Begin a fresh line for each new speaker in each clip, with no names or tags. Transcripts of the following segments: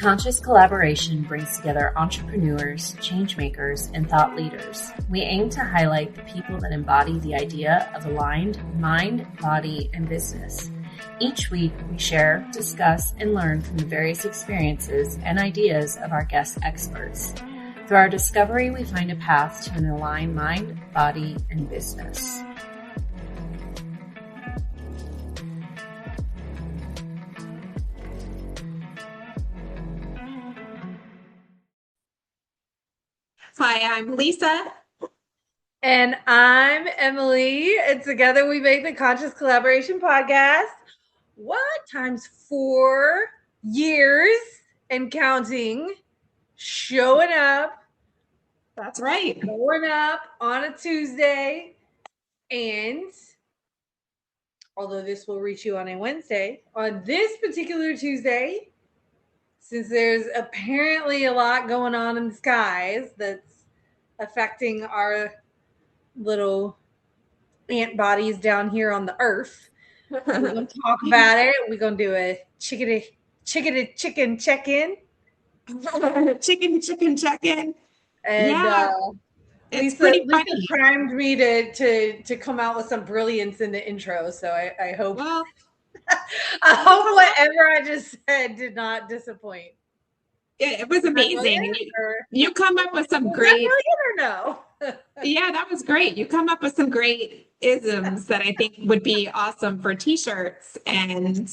Conscious collaboration brings together entrepreneurs, changemakers, and thought leaders. We aim to highlight the people that embody the idea of aligned mind, body, and business. Each week, we share, discuss, and learn from the various experiences and ideas of our guest experts. Through our discovery, we find a path to an aligned mind, body, and business.
Hi, I'm Lisa.
And I'm Emily. And together we make the Conscious Collaboration Podcast. What? Times 4 years and counting. Showing up.
That's right.
Showing up on a Tuesday. And although this will reach you on a Wednesday, on this particular Tuesday, since there's apparently a lot going on in the skies that's affecting our little ant bodies down here on the earth, we're going to talk about it. We're going to do a chicken check-in.
Chicken check-in.
And
yeah, it's
Lisa
funny.
primed me to come out with some brilliance in the intro. So I hope.
Well,
I hope whatever I just said did not disappoint.
It was amazing. You come up with some great.
Or no?
Yeah, that was great. You come up with some great isms that I think would be awesome for T-shirts and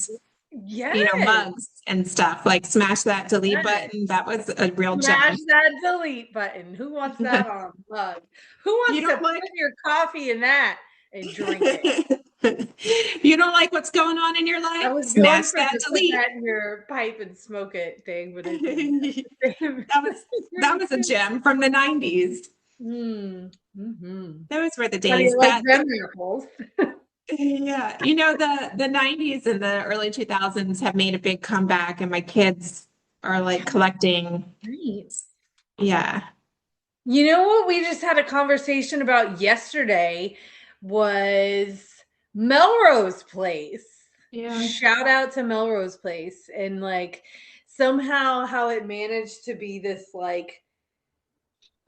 mugs and stuff. Like smash that delete button. That was a real gem.
Smash that delete button. Who wants that on a mug? Who wants to put your coffee in that and drink it?
You don't like what's going on in your life?
I was
smash that delete.
Put that in your pipe and smoke it thing, but
that was a gem from the 90s.
Mm-hmm.
Those were the days.
Miracles.
Yeah, the 90s and the early 2000s have made a big comeback, and my kids are like collecting.
Nice.
Yeah.
You know what we just had a conversation about yesterday was Melrose Place.
Yeah.
Shout out to Melrose Place, and like somehow how it managed to be this like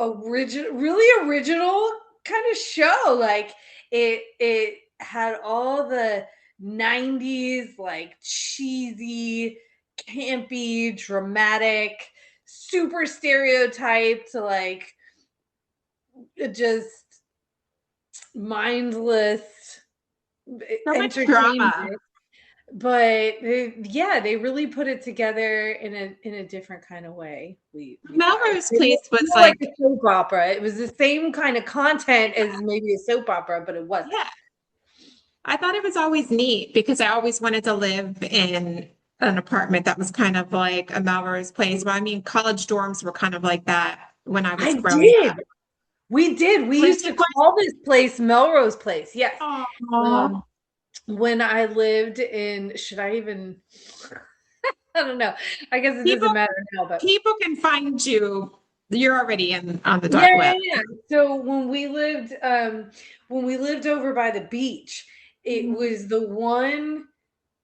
really original kind of show. Like it had all the 90s like cheesy, campy, dramatic, super stereotyped, like just mindless entertainment. But they really put it together in a different kind of way.
Melrose Place was
like a soap opera. It was the same kind of content as maybe a soap opera, but it wasn't.
Yeah. I thought it was always neat because I always wanted to live in an apartment that was kind of like a Melrose Place. Well, I mean, college dorms were kind of like that when I was growing up.
We did. We used to call this place Melrose Place. Yes. When I lived in, should I even? I don't know. I guess it doesn't matter now. But
people can find you. You're already on the dark web.
Yeah. So when we lived over by the beach, it was the one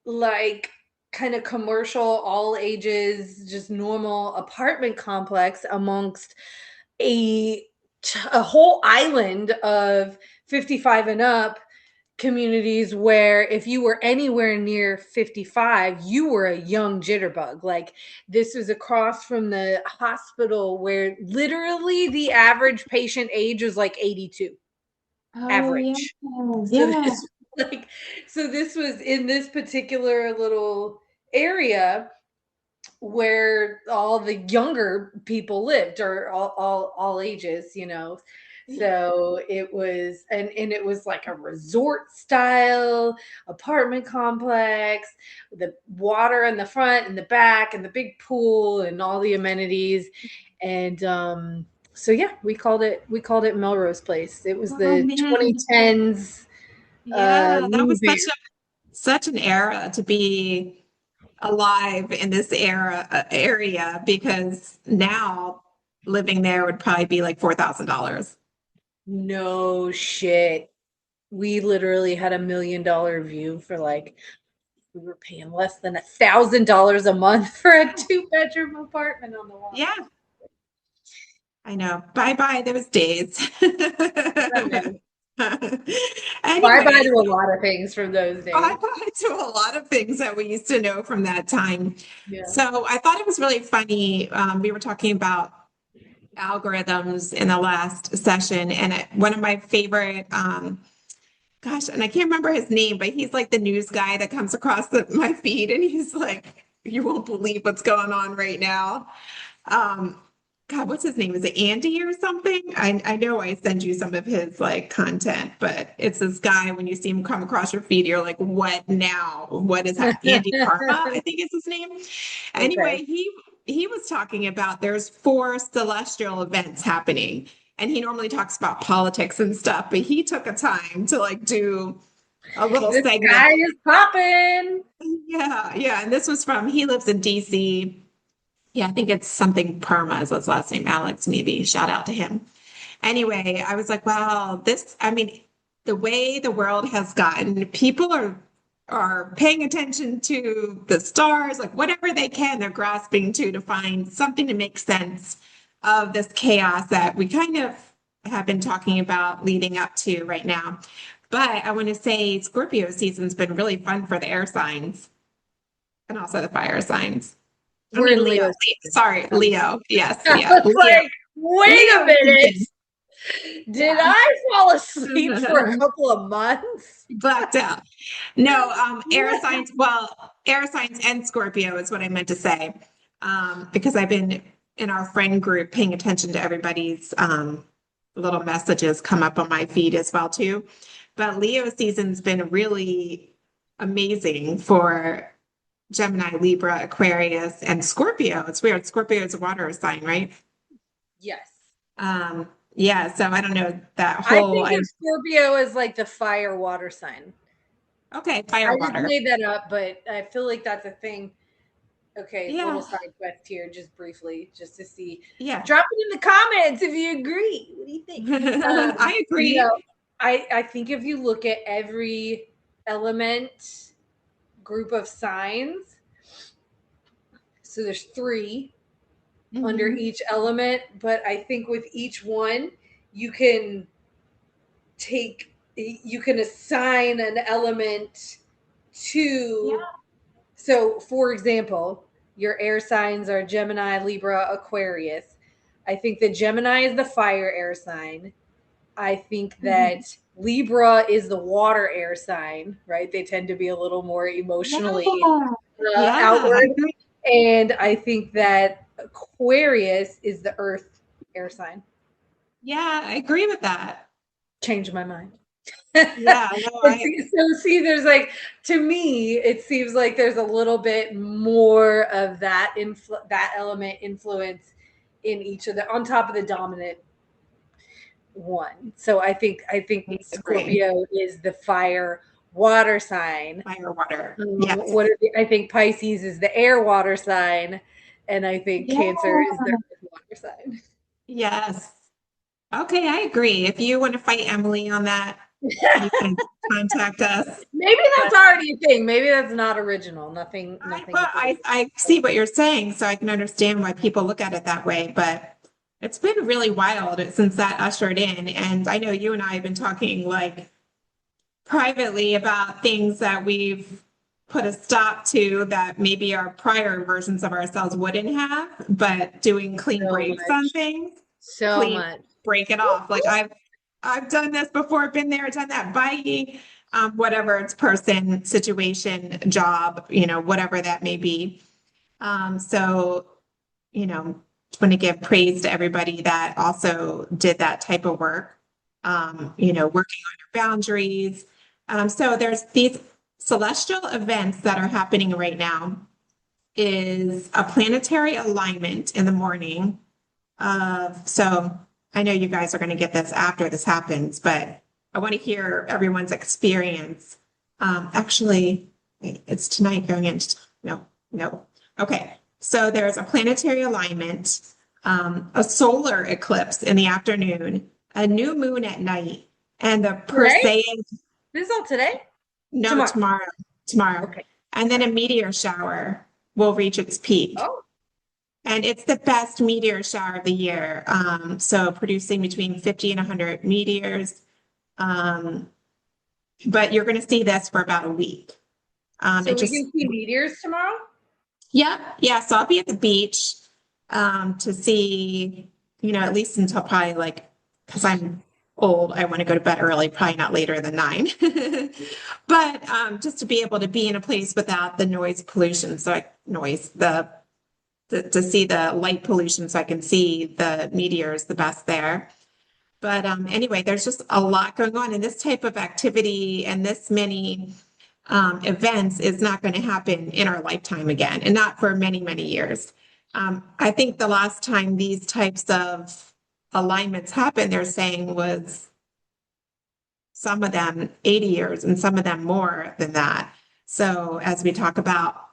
like kind of commercial, all ages, just normal apartment complex amongst a whole island of 55 and up communities where if you were anywhere near 55, you were a young jitterbug. Like this was across from the hospital where literally the average patient age was like 82. Average.
Yeah.
So this was in this particular little area where all the younger people lived, or all ages, So it was, and it was like a resort style apartment complex, the water in the front and the back and the big pool and all the amenities. And so yeah, we called it Melrose Place. It was the 2010s.
Yeah, that was such an era to be alive in this area, because now living there would probably be like $4,000.
No shit. We literally had $1 million view for like we were paying less than $1,000 a month for a 2-bedroom apartment on the water.
Yeah. I know. Bye-bye those days.
Anyway, bye-bye to a lot of things from those days.
Bye-bye to a lot of things that we used to know from that time. Yeah. So I thought it was really funny. We were talking about algorithms in the last session, and one of my favorite, and I can't remember his name, but he's like the news guy that comes across my feed, and he's like, you won't believe what's going on right now. God, what's his name? Is it Andy or something? I know I send you some of his like content, but it's this guy, when you see him come across your feed, you're like, what now? What is that? Andy Karma, I think is his name. Okay. Anyway, he was talking about there's 4 celestial events happening, and he normally talks about politics and stuff, but he took a time to like do a little segment.
This guy is popping.
Yeah. And this was he lives in DC. Yeah, I think it's something Perma is his last name, Alex, maybe. Shout out to him. Anyway, I was like, wow, the way the world has gotten, people are paying attention to the stars, like whatever they can, they're grasping to find something to make sense of this chaos that we kind of have been talking about leading up to right now. But I want to say Scorpio season's been really fun for the air signs and also the fire signs.
We're in Leo.
Sorry, Leo. Yes. Yeah.
Leo. Like, wait a minute. Did I fall asleep for a couple of months?
Blacked out. No, air signs. Well, air signs and Scorpio is what I meant to say. Because I've been in our friend group paying attention to everybody's little messages come up on my feed as well too. But Leo season's been really amazing for Gemini, Libra, Aquarius, and Scorpio. It's weird. Scorpio is a water sign, right?
Yes.
Yeah. So I don't know that whole.
I think Scorpio is like the fire water sign.
Okay, fire water.
I just made that up, but I feel like that's a thing. Okay, yeah. Little side quest here, just briefly, just to see.
Yeah.
Drop it in the comments if you agree. What do you think?
I agree.
You know, I think if you look at every element group of signs, so there's 3 under each element, but I think with each one you can assign an element to. So for example, your air signs are Gemini, Libra, Aquarius. I think that Gemini is the fire air sign. I think that Libra is the water air sign, right? They tend to be a little more emotionally outward. And I think that Aquarius is the earth air sign.
Yeah, I agree with that.
Changed my mind.
Yeah. No,
so see, there's like, to me, it seems like there's a little bit more of that that element influence in each of the, on top of the dominant one. So I think Scorpio is the fire water sign.
Fire water. Yes.
I think Pisces is the air water sign, and I think Cancer is the earth water sign.
Yes. Okay, I agree. If you want to fight Emily on that, you can contact us.
Maybe that's already a thing. Maybe that's not original. Nothing.
I see what you're saying, so I can understand why people look at it that way. But it's been really wild since that ushered in. And I know you and I have been talking like privately about things that we've put a stop to that maybe our prior versions of ourselves wouldn't have, but doing clean breaks on things. Break it off. Like I've done this before, been there, done that, bye, whatever it's person, situation, job, whatever that may be. So, want to give praise to everybody that also did that type of work, working on your boundaries. So there's these celestial events that are happening right now is a planetary alignment in the morning. So I know you guys are going to get this after this happens, but I want to hear everyone's experience. Actually, it's tonight going into, no. Okay. So there's a planetary alignment, a solar eclipse in the afternoon, a new moon at night, and the Perseids.
This is all today?
No, tomorrow.
Okay.
and then a meteor shower will reach its peak.
Oh,
And it's the best meteor shower of the year. So producing between 50 and 100 meteors. But you're going to see this for about a week.
so we can see meteors tomorrow?
Yep. Yeah. So I'll be at the beach to see, at least until probably because I'm old, I want to go to bed early, probably not later than 9. But just to be able to be in a place without the noise pollution. So to see the light pollution so I can see the meteors the best there. But anyway, there's just a lot going on, and this type of activity and this many events is not going to happen in our lifetime again, and not for many, many years. I think the last time these types of alignments happened, they're saying was some of them 80 years and some of them more than that. So as we talk about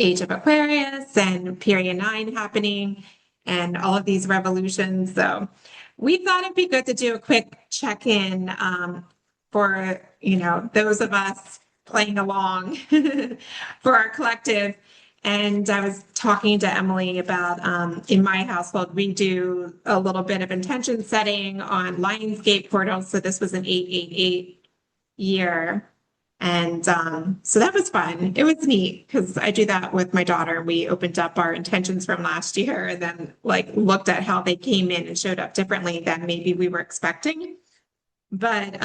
Age of Aquarius and Period 9 happening and all of these revolutions. So we thought it'd be good to do a quick check-in for, those of us playing along for our collective. And I was talking to Emily about in my household, we do a little bit of intention setting on Lionsgate portals. So this was an 888 year. And so that was fun. It was neat because I do that with my daughter. We opened up our intentions from last year and then looked at how they came in and showed up differently than maybe we were expecting. But,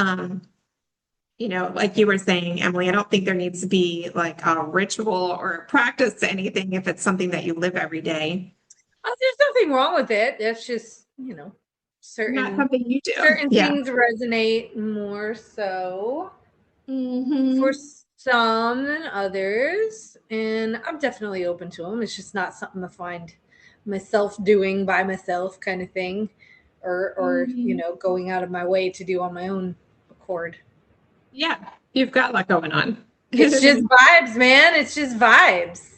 like you were saying, Emily, I don't think there needs to be a ritual or a practice to anything if it's something that you live every day.
There's nothing wrong with it. That's just, certain,
not something you do.
Certain things resonate more so.
Mm-hmm.
For some than others, and I'm definitely open to them. It's just not something to find myself doing by myself kind of thing, or going out of my way to do on my own accord.
Yeah, you've got a lot going on.
It's just vibes, man. It's just vibes.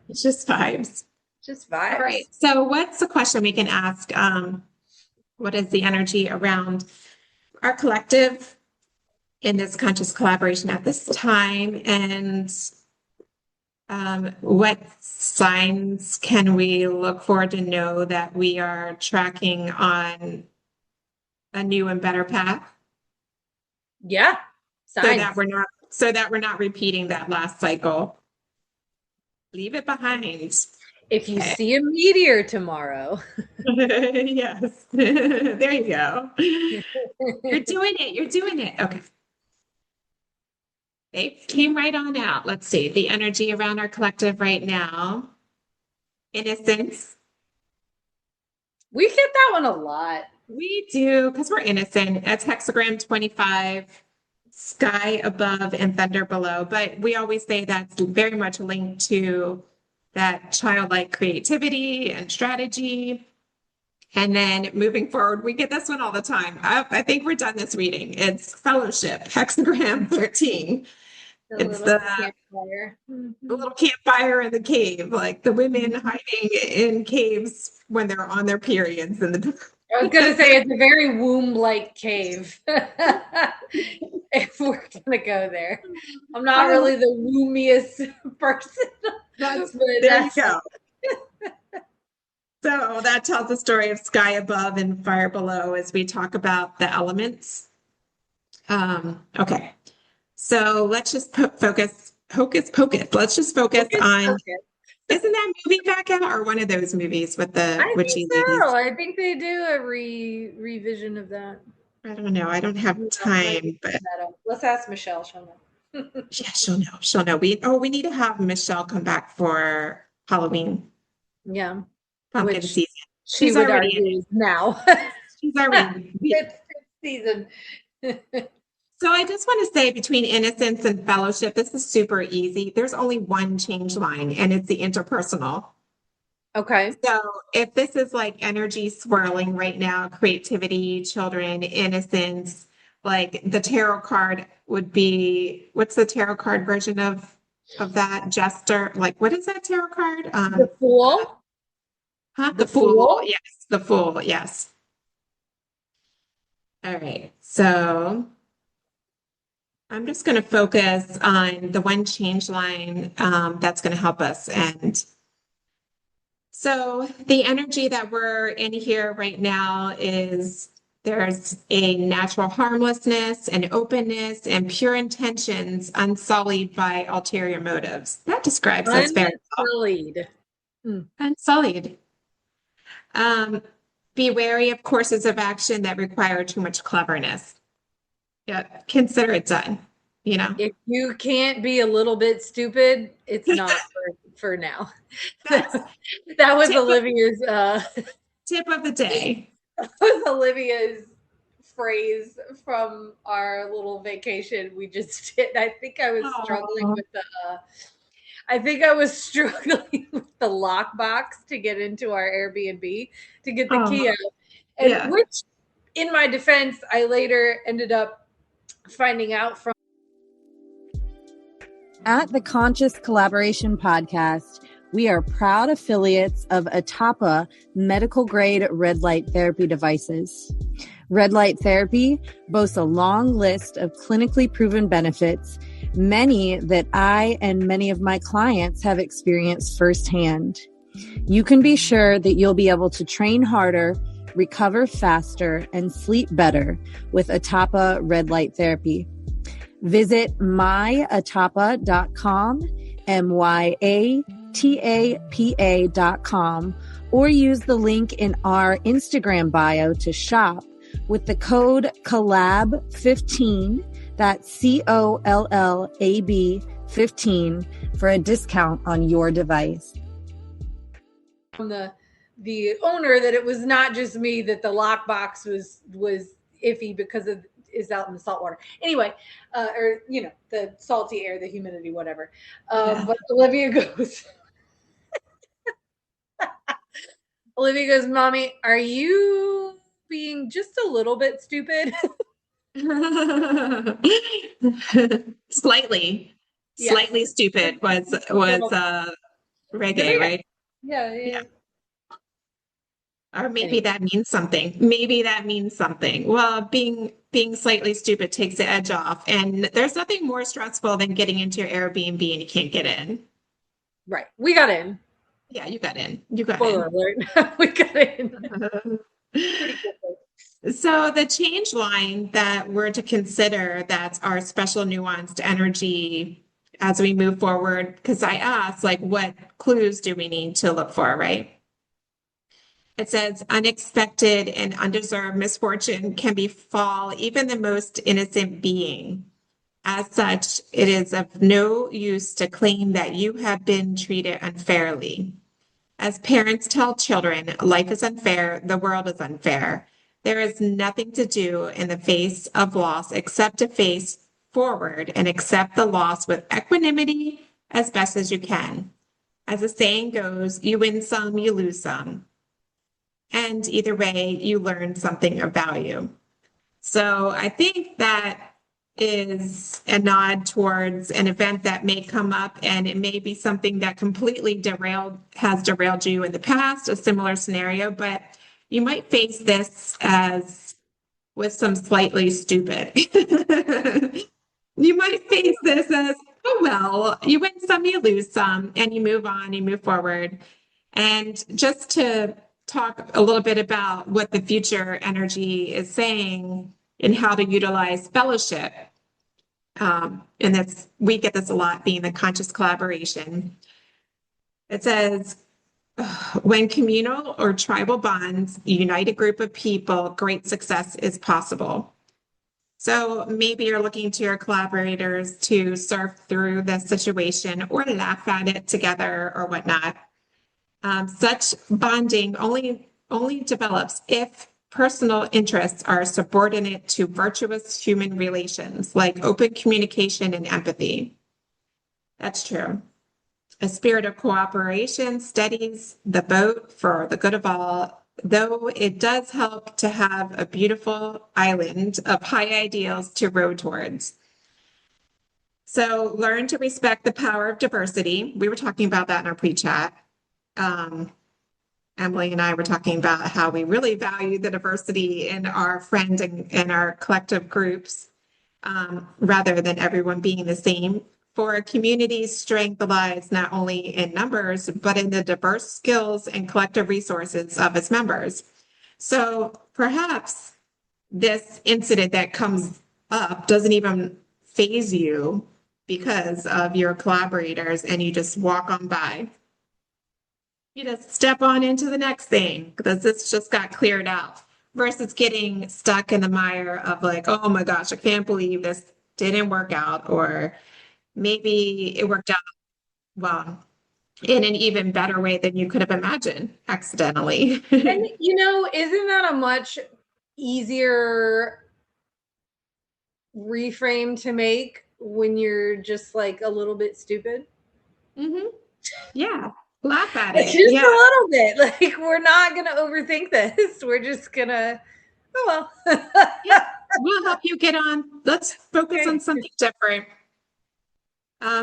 It's just vibes.
Just vibes.
All right. So what's the question we can ask? What is the energy around our collective in this conscious collaboration at this time? And what signs can we look for to know that we are tracking on a new and better path?
Yeah.
Signs. So that we're not repeating that last cycle. Leave it behind.
If you see a meteor tomorrow.
Yes. There you go. You're doing it. You're doing it. Okay. They came right on out. Let's see. The energy around our collective right now. Innocence.
We get that one a lot.
We do, because we're innocent. That's hexagram 25, sky above and thunder below. But we always say that's very much linked to that childlike creativity and strategy. And then moving forward, we get this one all the time. I think we're done this reading. It's fellowship, hexagram 13. It's the campfire. The little campfire in the cave, like the women hiding in caves when they're on their periods. And
I was going to say it's a very womb-like cave. If we're going to go there, I'm not really the wombiest person.
There you go. So that tells the story of sky above and fire below as we talk about the elements. Okay. So let's just focus, hocus pocus. Let's just focus on, isn't that movie back out or one of those movies with the witchy ladies?
I think they do a revision of that.
I don't know. I don't have time, but
let's ask Michelle. She'll know.
Yeah, she'll know. She'll know. We need to have Michelle come back for Halloween.
Yeah.
Pumpkin season.
She's already in it now.
She's already
it's season.
So I just want to say between innocence and fellowship, this is super easy. There's only one change line, and it's the interpersonal.
Okay.
So if this is like energy swirling right now, creativity, children, innocence, like the tarot card would be, what's the tarot card version of that? Jester, like what is that tarot card?
The Fool.
Huh? The Fool. Yes, the Fool. Yes. All right. So I'm just going to focus on the one change line that's going to help us. And so the energy that we're in here right now is there's a natural harmlessness and openness and pure intentions unsullied by ulterior motives. That describes us very well.
Unsullied.
Unsullied. Be wary of courses of action that require too much cleverness. Yeah, consider it done, you know?
If you can't be a little bit stupid, it's not for now. That was Olivia's
tip of the day.
That was Olivia's phrase from our little vacation we just did. I think I was struggling with the lockbox to get into our Airbnb to get the key out. And which, in my defense, I later ended up finding out from.
At the Conscious Collaboration Podcast, we are proud affiliates of Atapa medical grade red light therapy devices. Red light therapy boasts a long list of clinically proven benefits, many that I and many of my clients have experienced firsthand. You can be sure that you'll be able to train harder, recover faster, and sleep better with Atapa red light therapy. Visit myatapa.com, myatapa.com, or use the link in our Instagram bio to shop with the code COLLAB15, that's COLLAB 15, for a discount on your device.
From the owner that it was not just me, that the lockbox was iffy because of is out in the salt water. Anyway, or, you know, the salty air, the humidity, whatever. But Olivia goes, Mommy, are you being just a little bit stupid?
Slightly stupid was reggae, right?
Yeah.
Or maybe that means something. Well, being slightly stupid takes the edge off. And there's nothing more stressful than getting into your Airbnb and you can't get in.
Right. We got in.
Yeah, you got in.
Spoiler alert. We got in.
So the change line that we're to consider, that's our special nuanced energy as we move forward, because I asked, like, what clues do we need to look for, right? It says unexpected and undeserved misfortune can befall even the most innocent being. As such, it is of no use to claim that you have been treated unfairly. As parents tell children, life is unfair, the world is unfair. There is nothing to do in the face of loss except to face forward and accept the loss with equanimity as best as you can. As the saying goes, you win some, you lose some. And either way, you learn something of value. So I think that is a nod towards an event that may come up, and it may be something that completely has derailed you in the past, a similar scenario, but you might face this as with some slightly stupid. You might face this as, oh, well, you win some, you lose some, and you move on, you move forward. And just to talk a little bit about what the future energy is saying and how to utilize fellowship. And we get this a lot, being the conscious collaboration. It says, when communal or tribal bonds unite a group of people, great success is possible. So maybe you're looking to your collaborators to surf through the situation or laugh at it together or whatnot. Such bonding only develops if personal interests are subordinate to virtuous human relations, like open communication and empathy. That's true. A spirit of cooperation steadies the boat for the good of all, though it does help to have a beautiful island of high ideals to row towards. So learn to respect the power of diversity. We were talking about that in our pre-chat. Emily and I were talking about how we really value the diversity in our friend and our collective groups. rather than everyone being the same. For a community's strength lies not only in numbers, but in the diverse skills and collective resources of its members. So perhaps this incident that comes up doesn't even phase you because of your collaborators and you just walk on by. You just step on into the next thing because this just got cleared out versus getting stuck in the mire of like, oh my gosh, I can't believe this didn't work out, or maybe it worked out well in an even better way than you could have imagined accidentally.
And isn't that a much easier reframe to make when you're just like a little bit stupid?
Mm-hmm. Yeah. Laugh at it.
Just a little bit. Like, we're not going to overthink this. We're just going to, oh, well.
Yeah. We'll help you get on. Let's focus on something different.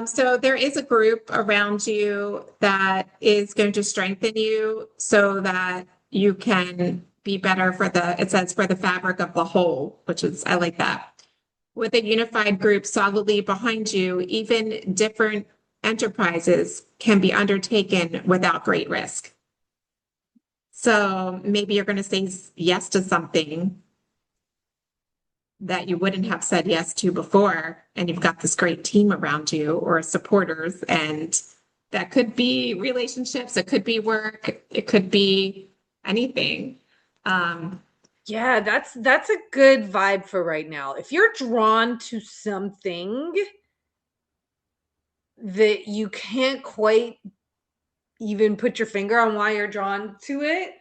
So there is a group around you that is going to strengthen you so that you can be better it says for the fabric of the whole, which is, I like that. With a unified group solidly behind you, even different enterprises can be undertaken without great risk. So maybe you're going to say yes to something that you wouldn't have said yes to before, and you've got this great team around you or supporters, and that could be relationships, it could be work, it could be anything.
Yeah, that's a good vibe for right now. If you're drawn to something that you can't quite even put your finger on why you're drawn to it,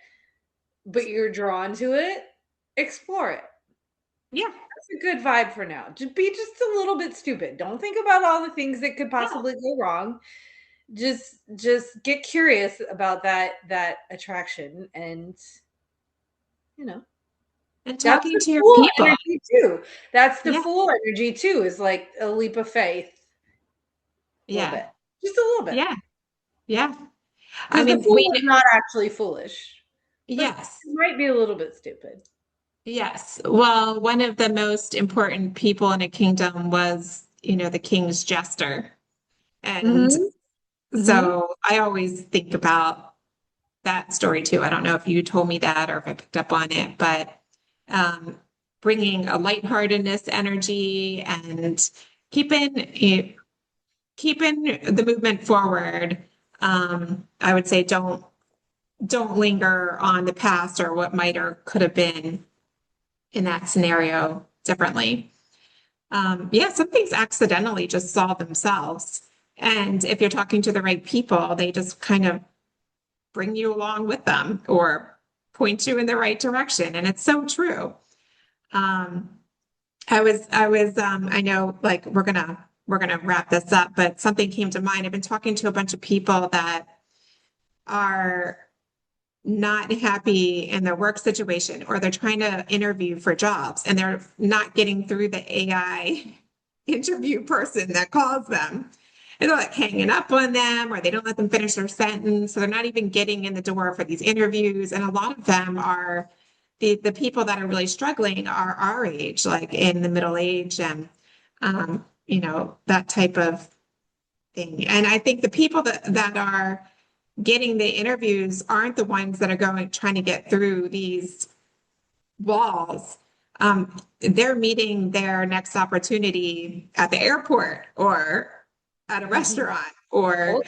but you're drawn to it, explore it.
Yeah.
That's a good vibe for now. Just be just a little bit stupid. Don't think about all the things that could possibly go wrong. Just get curious about that attraction, and
and talking to your people.
Energy too. That's the fool energy too, is like a leap of faith.
Yeah.
Just a little bit.
Yeah. Yeah.
I mean, the fool is not actually foolish.
Yes.
It might be a little bit stupid.
Yes. Well, one of the most important people in a kingdom was, the king's jester. And so I always think about that story too. I don't know if you told me that or if I picked up on it, but bringing a lightheartedness energy and keeping the movement forward. I would say don't linger on the past or what might or could have been in that scenario differently. Some things accidentally just solve themselves. And if you're talking to the right people, they just kind of bring you along with them or point you in the right direction. And it's so true. I know, like, we're gonna wrap this up, but something came to mind. I've been talking to a bunch of people that are not happy in their work situation, or they're trying to interview for jobs and they're not getting through the AI interview person that calls them. And they're like hanging up on them, or they don't let them finish their sentence. So they're not even getting in the door for these interviews. And a lot of them are the people that are really struggling are our age, like in the middle age and, that type of thing. And I think the people that are getting the interviews aren't the ones that are trying to get through these walls. They're meeting their next opportunity at the airport or at a restaurant or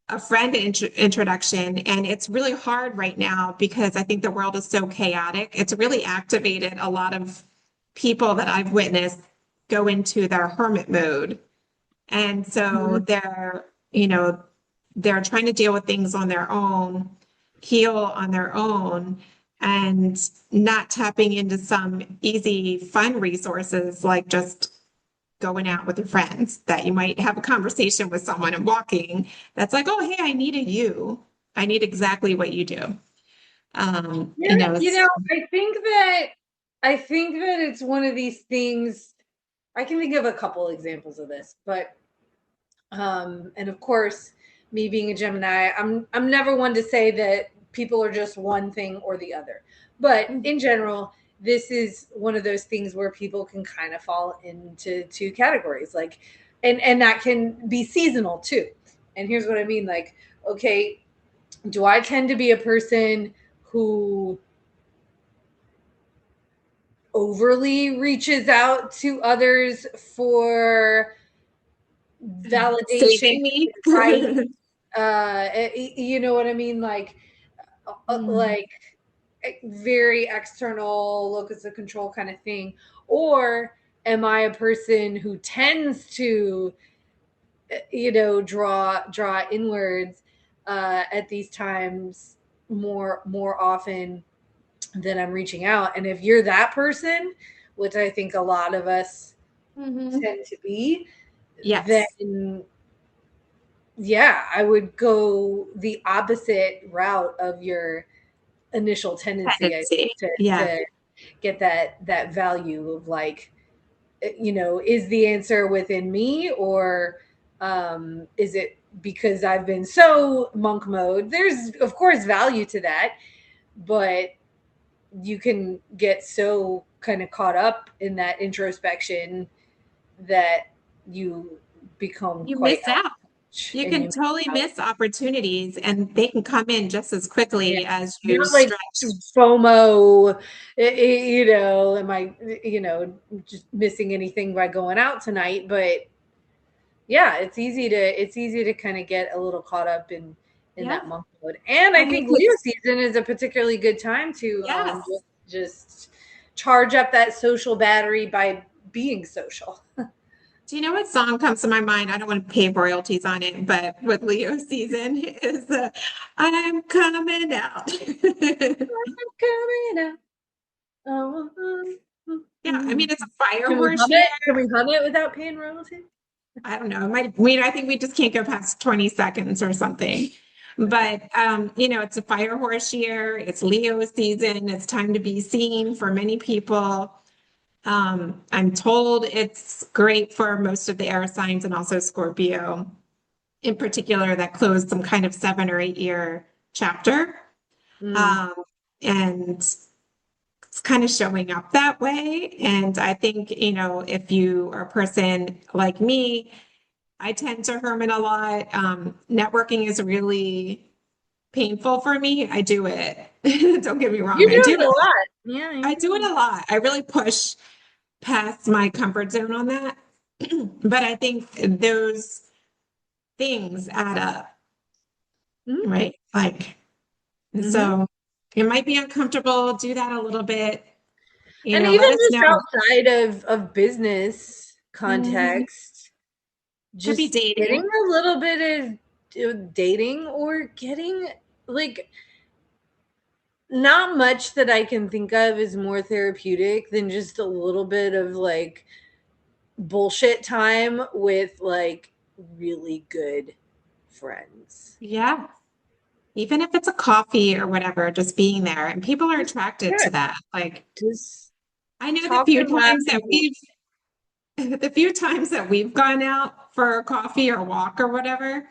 a friend introduction. And it's really hard right now because I think the world is so chaotic. It's really activated a lot of people that I've witnessed go into their hermit mode. And so they're trying to deal with things on their own, heal on their own, and not tapping into some easy, fun resources like just going out with your friends, that you might have a conversation with someone and walking. That's like, oh, hey, I need I need exactly what you do.
I think that it's one of these things. I can think of a couple examples of this, but and of course, me being a Gemini, I'm never one to say that people are just one thing or the other. But in general, this is one of those things where people can kind of fall into two categories, like, and that can be seasonal too. And here's what I mean, like, okay, do I tend to be a person who overly reaches out to others for validation?
Saving me.
Right. You know what I mean? Like, like very external, locus of control kind of thing. Or am I a person who tends to, draw inwards at these times more often than I'm reaching out? And if you're that person, which I think a lot of us tend to be,
yes,
then yeah, I would go the opposite route of your initial tendency. I think, to get that value of, like, is the answer within me, or is it because I've been so monk mode? There's of course value to that, but you can get so kind of caught up in that introspection that you become
miss out. You can totally miss opportunities, and they can come in just as quickly as you
like FOMO, am I, just missing anything by going out tonight? But yeah, it's easy to kind of get a little caught up in that monk mode. And I think Leo season is a particularly good time to just charge up that social battery by being social.
Do you know what song comes to my mind? I don't want to pay royalties on it, but with Leo season is I'm coming out.
I'm coming out. Oh,
yeah, I mean, it's a fire horse year.
Can we hum it without paying royalties?
I don't know. I think we just can't go past 20 seconds or something. But, it's a fire horse year. It's Leo season. It's time to be seen for many people. I'm told it's great for most of the air signs and also Scorpio in particular, that closed some kind of 7 or 8 year chapter. And it's kind of showing up that way. And I think, if you are a person like me, I tend to hermit a lot. Networking is really painful for me. I do it. Don't get me wrong.
You do it a lot. Yeah.
I do it a lot. I really push past my comfort zone on that. But I think those things add up, right? Like, so it might be uncomfortable. Do that a little bit.
And even just outside of business context, just
be dating.
Getting a little bit of dating, or getting, like, not much that I can think of is more therapeutic than just a little bit of, like, bullshit time with, like, really good friends.
Yeah. Even if it's a coffee or whatever, just being there, and people are attracted to that. Like,
just
I know the few times that we've gone out for a coffee or walk or whatever,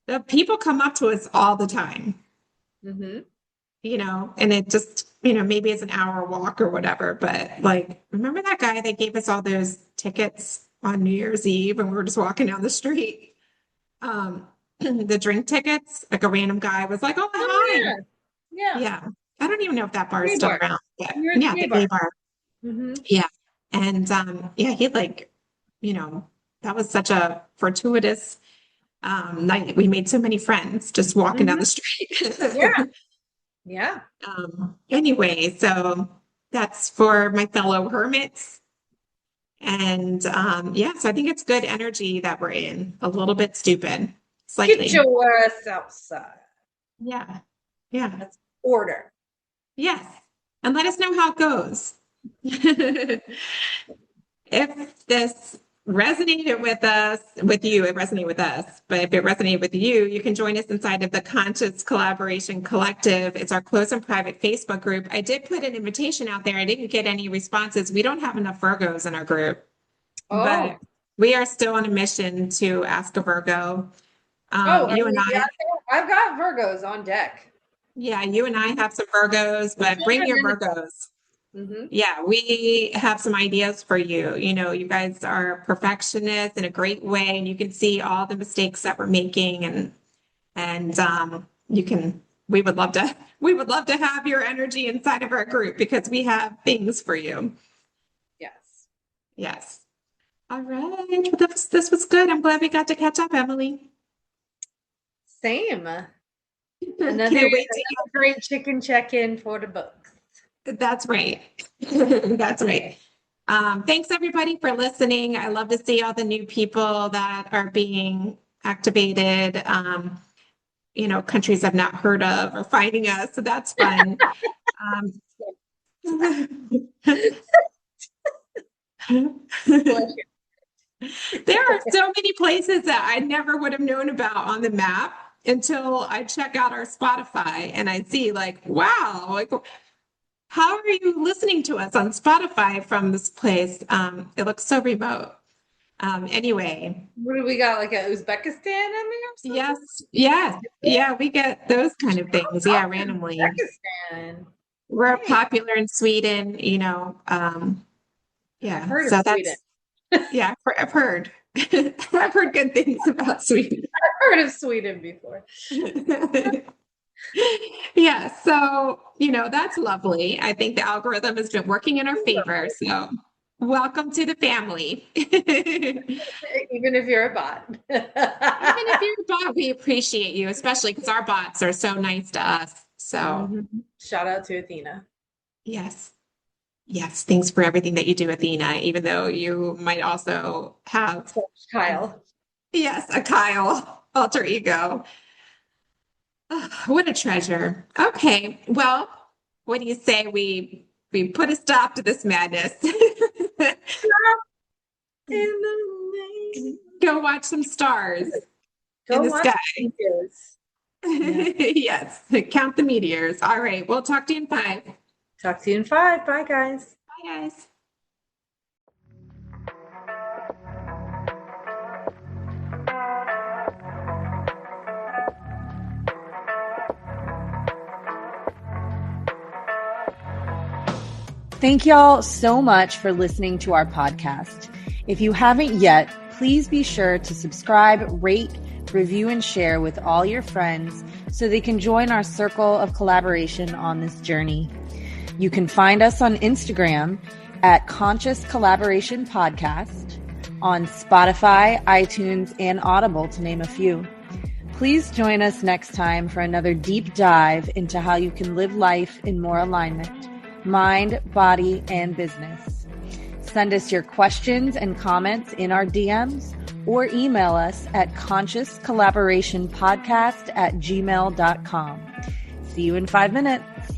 the people come up to us all the time. And it just, maybe it's an hour walk or whatever, but, like, remember that guy that gave us all those tickets on New Year's Eve and we were just walking down the street? The drink tickets, like, a random guy was like, "Oh, hi." Yeah. I don't even know if that bar is still around. But the gay bar. Yeah. And he, like, that was such a fortuitous night. We made so many friends just walking down the street.
Yeah.
Anyway, so that's for my fellow hermits. And so I think it's good energy that we're in. A little bit stupid. Slightly.
Get your ass outside.
Yeah.
That's order.
Yes. And let us know how it goes. If this resonated with you, it resonated with us. But if it resonated with you, you can join us inside of the Conscious Collaboration Collective. It's our close and private Facebook group. I did put an invitation out there. I didn't get any responses. We don't have enough Virgos in our group. But we are still on a mission to ask a Virgo. You and
I've got Virgos on deck.
Yeah, you and I have some Virgos, but bring your Virgos. Yeah, we have some ideas for you. You guys are perfectionists in a great way, and you can see all the mistakes that we're making, and we would love to have your energy inside of our group because we have things for you.
Yes.
Yes. All right. Well, this was good. I'm glad we got to catch up, Emily.
Same.
Can't
Another
wait to
great chicken check-in for the books.
That's right. That's right. Thanks everybody for listening. I love to see all the new people that are being activated. Countries I've not heard of are finding us, so that's fun. There are so many places that I never would have known about on the map until I check out our Spotify and I see wow, how are you listening to us on Spotify from this place? It looks so remote. Anyway.
What do we got? Like a Uzbekistan in there?
Yes. Yeah, we get those kind of things. Yeah, randomly.
Uzbekistan.
We're popular in Sweden, yeah.
I've heard of Sweden.
Yeah, I've heard. I've heard good things about Sweden.
I've heard of Sweden before.
Yeah, so, that's lovely. I think the algorithm has been working in our favor. So welcome to the family.
Even if you're a bot.
Even if you're a bot, we appreciate you, especially because our bots are so nice to us. So
shout out to Athena.
Yes. Thanks for everything that you do, Athena, even though you might also have
Kyle.
Yes, a Kyle alter ego. Oh, what a treasure. Okay. Well, what do you say we put a stop to this madness? Go watch some stars in the sky. Yes. Count the meteors. All right. We'll talk to you in 5.
Talk to you in 5. Bye, guys.
Bye, guys.
Thank y'all so much for listening to our podcast. If you haven't yet, please be sure to subscribe, rate, review, and share with all your friends so they can join our circle of collaboration on this journey. You can find us on Instagram at Conscious Collaboration Podcast, on Spotify, iTunes, and Audible, to name a few. Please join us next time for another deep dive into how you can live life in more alignment, mind, body, and business. Send us your questions and comments in our DMs or email us at consciouscollaborationpodcast@gmail.com. See you in 5 minutes.